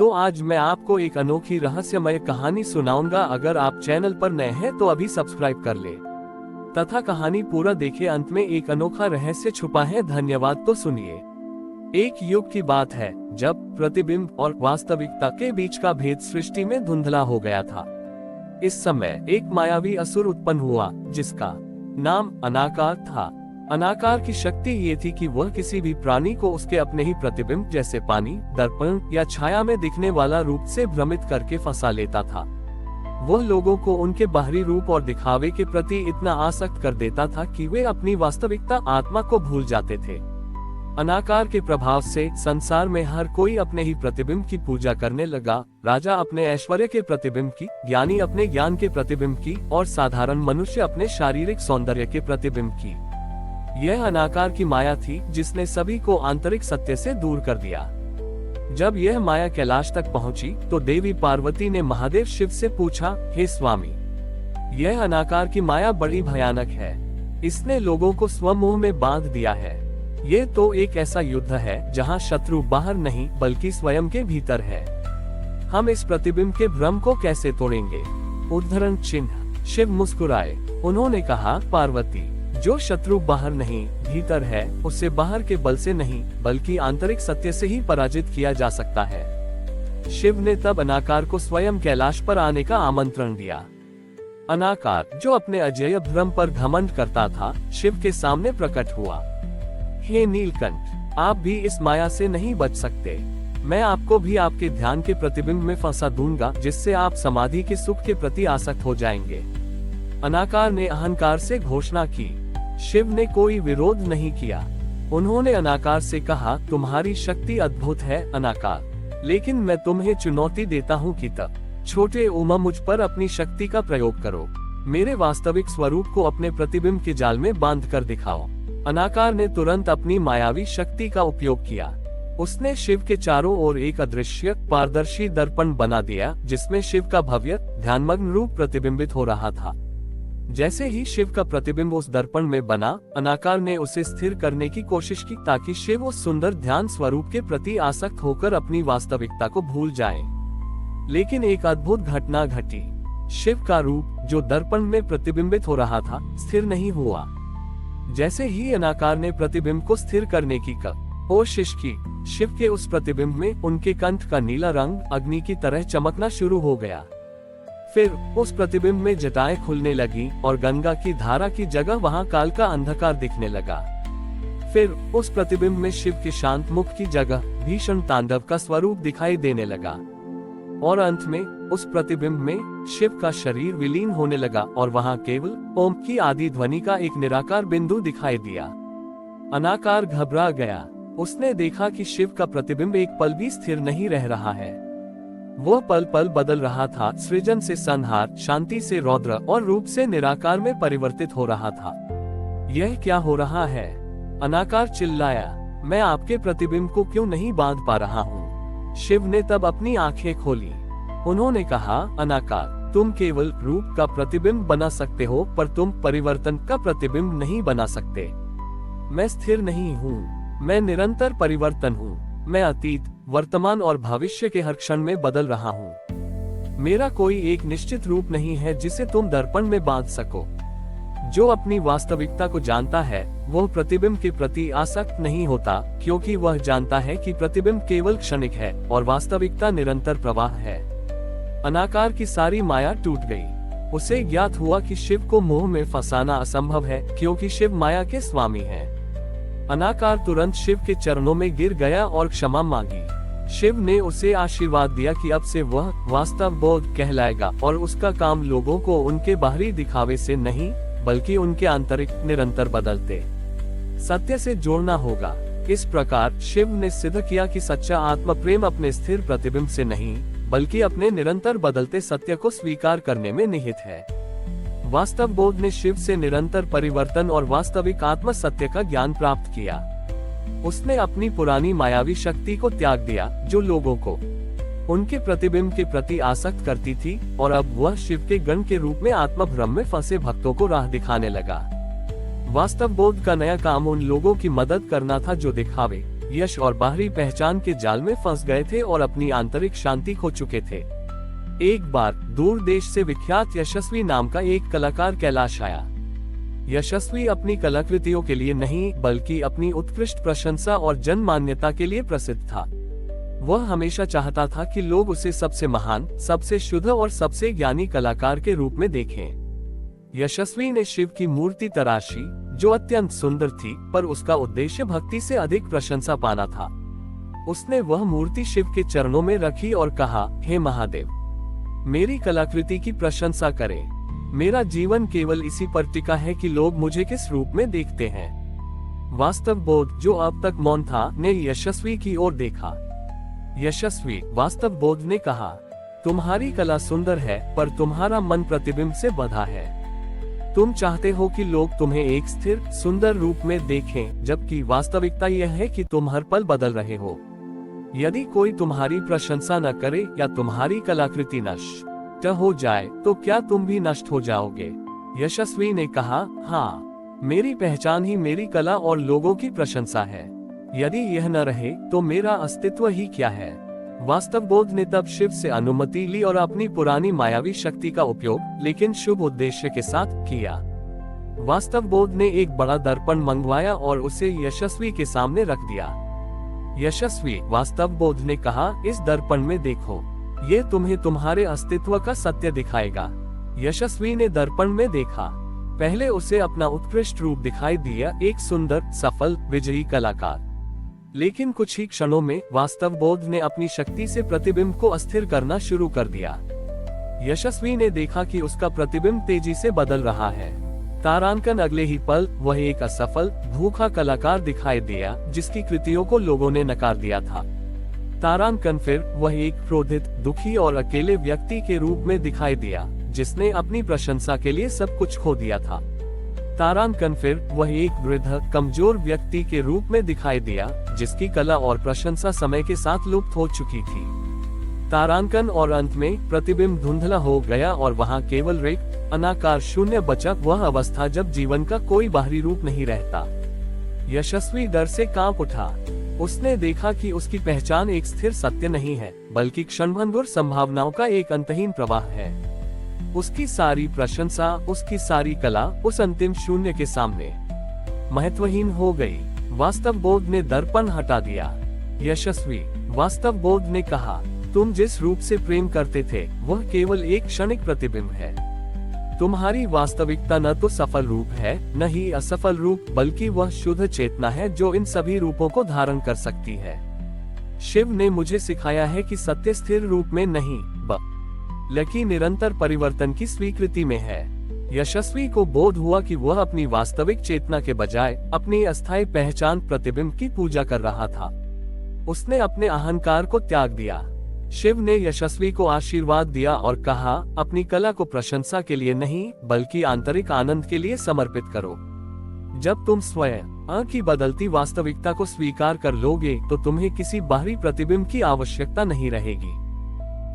तो आज मैं आपको एक अनोखी रहस्यमय कहानी सुनाऊंगा। अगर आप चैनल पर नए हैं तो अभी सब्सक्राइब कर ले तथा कहानी पूरा देखे। अंत में एक अनोखा रहस्य छुपा है। धन्यवाद। तो सुनिए। एक युग की बात है जब प्रतिबिंब और वास्तविकता के बीच का भेद सृष्टि में धुंधला हो गया था। इस समय एक मायावी असुर उत्पन्न हुआ जिसका नाम अनाकार था। अनाकार की शक्ति ये थी कि वह किसी भी प्राणी को उसके अपने ही प्रतिबिंब जैसे पानी, दर्पण या छाया में दिखने वाला रूप से भ्रमित करके फंसा लेता था। वह लोगों को उनके बाहरी रूप और दिखावे के प्रति इतना आसक्त कर देता था कि वे अपनी वास्तविकता आत्मा को भूल जाते थे। अनाकार के प्रभाव से संसार में हर कोई अपने ही प्रतिबिंब की पूजा करने लगा। राजा अपने ऐश्वर्य के प्रतिबिंब की, ज्ञानी अपने ज्ञान के प्रतिबिंब की और साधारण मनुष्य अपने शारीरिक सौंदर्य के प्रतिबिंब की। यह अनाकार की माया थी जिसने सभी को आंतरिक सत्य से दूर कर दिया। जब यह माया कैलाश तक पहुंची तो देवी पार्वती ने महादेव शिव से पूछा, हे स्वामी, यह अनाकार की माया बड़ी भयानक है। इसने लोगों को स्वमोह में बांध दिया है। ये तो एक ऐसा युद्ध है जहां शत्रु बाहर नहीं बल्कि स्वयं के भीतर है। हम इस प्रतिबिंब के भ्रम को कैसे तोड़ेंगे? उद्धरण चिन्ह। शिव मुस्कुराए। उन्होंने कहा, पार्वती, जो शत्रु बाहर नहीं भीतर है उसे बाहर के बल से नहीं बल्कि आंतरिक सत्य से ही पराजित किया जा सकता है। शिव ने तब अनाकार को स्वयं कैलाश पर आने का आमंत्रण दिया। अनाकार, जो अपने अजेय भ्रम पर घमंड करता था, शिव के सामने प्रकट हुआ। हे नीलकंठ, आप भी इस माया से नहीं बच सकते। मैं आपको भी आपके ध्यान के प्रतिबिंब में फंसा दूंगा जिससे आप समाधि के सुख के प्रति आसक्त हो जाएंगे। अनाकार ने अहंकार से घोषणा की। शिव ने कोई विरोध नहीं किया। उन्होंने अनाकार से कहा, तुम्हारी शक्ति अद्भुत है अनाकार, लेकिन मैं तुम्हें चुनौती देता हूँ कि तब छोटे उमा मुझ पर अपनी शक्ति का प्रयोग करो। मेरे वास्तविक स्वरूप को अपने प्रतिबिंब के जाल में बांध कर दिखाओ। अनाकार ने तुरंत अपनी मायावी शक्ति का उपयोग किया। उसने शिव के चारों ओर एक अदृश्य पारदर्शी दर्पण बना दिया जिसमें शिव का भव्य ध्यानमग्न रूप प्रतिबिंबित हो रहा था। जैसे ही शिव का प्रतिबिंब उस दर्पण में बना, अनाकार ने उसे स्थिर करने की कोशिश की ताकि शिव उस सुंदर ध्यान स्वरूप के प्रति आसक्त होकर अपनी वास्तविकता को भूल जाए। लेकिन एक अद्भुत घटना घटी। शिव का रूप जो दर्पण में प्रतिबिंबित हो रहा था स्थिर नहीं हुआ। जैसे ही अनाकार ने प्रतिबिंब को स्थिर करने की कोशिश की, शिव के उस प्रतिबिंब में उनके कंठ का नीला रंग अग्नि की तरह चमकना शुरू हो गया। फिर उस प्रतिबिंब में जटाएं खुलने लगी और गंगा की धारा की जगह वहां काल का अंधकार दिखने लगा। फिर उस प्रतिबिंब में शिव के शांत मुख की जगह भीषण तांडव का स्वरूप दिखाई देने लगा। और अंत में उस प्रतिबिंब में शिव का शरीर विलीन होने लगा और वहां केवल ओम की आदि ध्वनि का एक निराकार बिंदु दिखाई दिया। अनाकार घबरा गया। उसने देखा कि शिव का प्रतिबिंब एक पल भी स्थिर नहीं रह रहा है। वह पल पल बदल रहा था। सृजन से संहार, शांति से रौद्र और रूप से निराकार में परिवर्तित हो रहा था। यह क्या हो रहा है? अनाकार चिल्लाया, मैं आपके प्रतिबिंब को क्यों नहीं बांध पा रहा हूँ? शिव ने तब अपनी आंखें खोली। उन्होंने कहा, अनाकार, तुम केवल रूप का प्रतिबिंब बना सकते हो पर तुम परिवर्तन का प्रतिबिंब नहीं बना सकते। मैं स्थिर नहीं हूँ, मैं निरंतर परिवर्तन हूँ। मैं अतीत, वर्तमान और भविष्य के हर क्षण में बदल रहा हूँ। मेरा कोई एक निश्चित रूप नहीं है जिसे तुम दर्पण में बांध सको। जो अपनी वास्तविकता को जानता है वह प्रतिबिंब के प्रति आसक्त नहीं होता, क्योंकि वह जानता है कि प्रतिबिंब केवल क्षणिक है और वास्तविकता निरंतर प्रवाह है। अनाकार की सारी माया टूट गई। उसे ज्ञात हुआ कि शिव को मोह में फंसाना असंभव है क्योंकि शिव माया के स्वामी है। अनाकार तुरंत शिव के चरणों में गिर गया और क्षमा मांगी। शिव ने उसे आशीर्वाद दिया कि अब से वह वास्तव बोध कहलाएगा और उसका काम लोगों को उनके बाहरी दिखावे से नहीं बल्कि उनके आंतरिक निरंतर बदलते सत्य से जोड़ना होगा। इस प्रकार शिव ने सिद्ध किया कि सच्चा आत्म प्रेम अपने स्थिर प्रतिबिंब से नहीं बल्कि अपने निरंतर बदलते सत्य को स्वीकार करने में निहित है। वास्तव बोध ने शिव से निरंतर परिवर्तन और वास्तविक आत्म सत्य का ज्ञान प्राप्त किया। उसने अपनी पुरानी मायावी शक्ति को त्याग दिया जो लोगों को उनके प्रतिबिंब के प्रति आसक्त करती थी और अब वह शिव के गण के रूप में आत्म भ्रम में फंसे भक्तों को राह दिखाने लगा। वास्तव बोध का नया काम उन लोगों की मदद करना था जो दिखावे, यश और बाहरी पहचान के जाल में फंस गए थे और अपनी आंतरिक शांति खो चुके थे। एक बार दूर देश से विख्यात यशस्वी नाम का एक कलाकार कैलाश आया। यशस्वी अपनी कलाकृतियों के लिए नहीं बल्कि अपनी उत्कृष्ट प्रशंसा और जन मान्यता के लिए प्रसिद्ध था। वह हमेशा चाहता था कि लोग उसे सबसे महान, सबसे शुद्ध और सबसे ज्ञानी कलाकार के रूप में देखें। यशस्वी ने शिव की मूर्ति तराशी, जो अत्यंत सुंदर थी, पर उसका उद्देश्य भक्ति से अधिक प्रशंसा पाना था। उसने वह मूर्ति शिव के चरणों में रखी और कहा, हे महादेव, मेरी कलाकृति की प्रशंसा करें। मेरा जीवन केवल इसी पर टिका है कि लोग मुझे किस रूप में देखते हैं। वास्तव बोध, जो अब तक मौन था, ने यशस्वी की ओर देखा। यशस्वी वास्तव बोध ने कहा, तुम्हारी कला सुंदर है, पर तुम्हारा मन प्रतिबिंब से बंधा है। तुम चाहते हो कि लोग तुम्हें एक स्थिर, सुंदर रूप में देखें, जबकि वास्तविकता यह है कि तुम हर पल बदल रहे हो। यदि कोई तुम्हारी प्रशंसा न करे या तुम्हारी कलाकृति नष्ट हो जाए, तो क्या तुम भी नष्ट हो जाओगे? यशस्वी ने कहा, हाँ, मेरी पहचान ही मेरी कला और लोगों की प्रशंसा है। यदि यह न रहे तो मेरा अस्तित्व ही क्या है? वास्तव बोध ने तब शिव से अनुमति ली और अपनी पुरानी मायावी शक्ति का उपयोग, लेकिन शुभ उद्देश्य के साथ, किया। वास्तव बोध ने एक बड़ा दर्पण मंगवाया और उसे यशस्वी के सामने रख दिया। यशस्वी वास्तव बोध ने कहा, इस दर्पण में देखो, ये तुम्हें तुम्हारे अस्तित्व का सत्य दिखाएगा। यशस्वी ने दर्पण में देखा। पहले उसे अपना उत्कृष्ट रूप दिखाई दिया, एक सुंदर, सफल, विजयी कलाकार। लेकिन कुछ ही क्षणों में वास्तव बोध ने अपनी शक्ति से प्रतिबिंब को अस्थिर करना शुरू कर दिया। यशस्वी ने देखा कि उसका प्रतिबिंब तेजी से बदल रहा है। तारांकन अगले ही पल वह एक असफल, भूखा कलाकार दिखाई दिया, जिसकी कृतियों को लोगों ने नकार दिया था। तारांकन फिर वह एक क्रोधित, दुखी और अकेले व्यक्ति के रूप में दिखाई दिया, जिसने अपनी प्रशंसा के लिए सब कुछ खो दिया था। तारांकन फिर वह एक वृद्ध, कमजोर व्यक्ति के रूप में दिखाई दिया, जिसकी कला और प्रशंसा समय के साथ लुप्त हो चुकी थी। तारांकन और अंत में प्रतिबिंब धुंधला हो गया और वहां केवल रिक्त, अनाकार शून्य बचा, वह अवस्था जब जीवन का कोई बाहरी रूप नहीं रहता। यशस्वी डर से कांप उठा। उसने देखा कि उसकी पहचान एक स्थिर सत्य नहीं है, बल्कि क्षणभंगुर संभावनाओं का एक अंतहीन प्रवाह है। उसकी सारी प्रशंसा, उसकी सारी कला उस अंतिम शून्य के सामने महत्वहीन हो गई। वास्तव बोध ने दर्पण हटा दिया। यशस्वी वास्तव बोध ने कहा, तुम जिस रूप से प्रेम करते थे, वह केवल एक क्षणिक प्रतिबिंब है। तुम्हारी वास्तविकता न तो सफल रूप है, न ही असफल रूप, बल्कि वह शुद्ध चेतना है जो इन सभी रूपों को धारण कर सकती है। शिव ने मुझे सिखाया है कि सत्य स्थिर रूप में नहीं, बल्कि निरंतर परिवर्तन की स्वीकृति में है। यशस्वी को बोध हुआ कि वह अपनी वास्तविक चेतना के बजाय अपनी अस्थायी पहचान, प्रतिबिंब की पूजा कर रहा था। उसने अपने अहंकार को त्याग दिया। शिव ने यशस्वी को आशीर्वाद दिया और कहा, अपनी कला को प्रशंसा के लिए नहीं, बल्कि आंतरिक आनंद के लिए समर्पित करो। जब तुम स्वयं की बदलती वास्तविकता को स्वीकार कर लोगे, तो तुम्हें किसी बाहरी प्रतिबिंब की आवश्यकता नहीं रहेगी।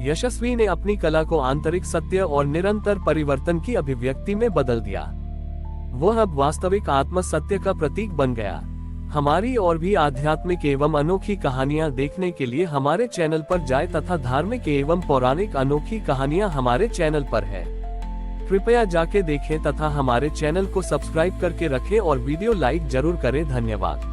यशस्वी ने अपनी कला को आंतरिक सत्य और निरंतर परिवर्तन की अभिव्यक्ति में बदल दिया। वह अब वास्तविक आत्म सत्य का प्रतीक बन गया। हमारी और भी आध्यात्मिक एवं अनोखी कहानियां देखने के लिए हमारे चैनल पर जाएं तथा धार्मिक एवं पौराणिक अनोखी कहानियां हमारे चैनल पर है। कृपया जाके देखें तथा हमारे चैनल को सब्सक्राइब करके रखें और वीडियो लाइक जरूर करें। धन्यवाद।